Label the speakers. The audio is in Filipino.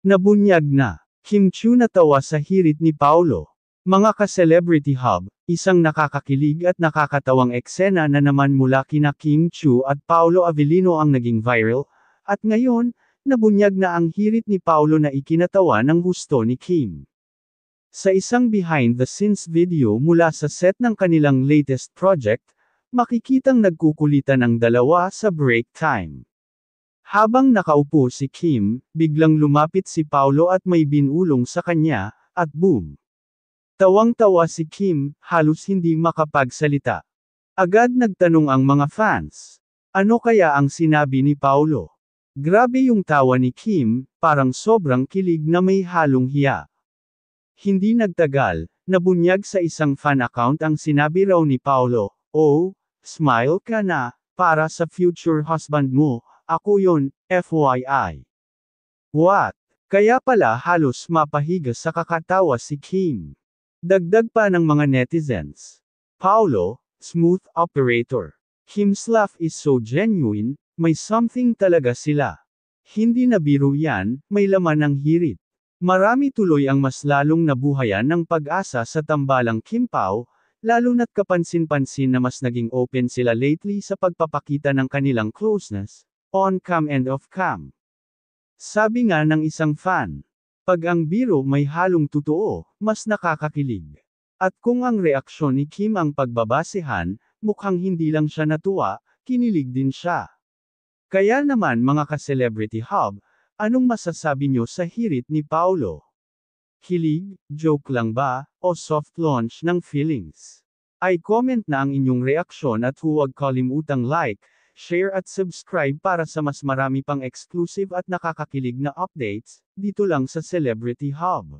Speaker 1: Nabunyag na. Kim Chiu natawa sa hirit ni Paulo. Mga ka-celebrity hub, isang nakakakilig at nakakatawang eksena na naman mula kina Kim Chiu at Paulo Avellino ang naging viral, at ngayon, nabunyag na ang hirit ni Paulo na ikinatawa ng husto ni Kim. Sa isang behind-the-scenes video mula sa set ng kanilang latest project, makikitang nagkukulitan ang dalawa sa break time. Habang nakaupo si Kim, biglang lumapit si Paulo at may binulong sa kanya, at boom! Tawang-tawa si Kim, halos hindi makapagsalita. Agad nagtanong ang mga fans. Ano kaya ang sinabi ni Paulo? Grabe yung tawa ni Kim, parang sobrang kilig na may halong hiya. Hindi nagtagal, nabunyag sa isang fan account ang sinabi raw ni Paulo, "Oh, smile ka na, para sa future husband mo, ako yun, FYI." What? Kaya pala halos mapahiga sa kakatawa si Kim. Dagdag pa ng mga netizens. Paulo, smooth operator. Kim's laugh is so genuine, may something talaga sila. Hindi na biro yan, may laman ng hirit. Marami tuloy ang mas lalong nabuhayan ng pag-asa sa tambalang Kim Pao, lalo na't kapansin-pansin na mas naging open sila lately sa pagpapakita ng kanilang closeness, on-cam and off-cam. Sabi nga ng isang fan, pag ang biro may halong totoo, mas nakakakilig. At kung ang reaksyon ni Kim ang pagbabasehan, mukhang hindi lang siya natuwa, kinilig din siya. Kaya naman mga ka-celebrity hub, anong masasabi nyo sa hirit ni Paulo? Kilig, joke lang ba, o soft launch ng feelings? Ay comment na ang inyong reaksyon at huwag kalimutang like, share at subscribe para sa mas marami pang exclusive at nakakakilig na updates, dito lang sa Celebrity Hub.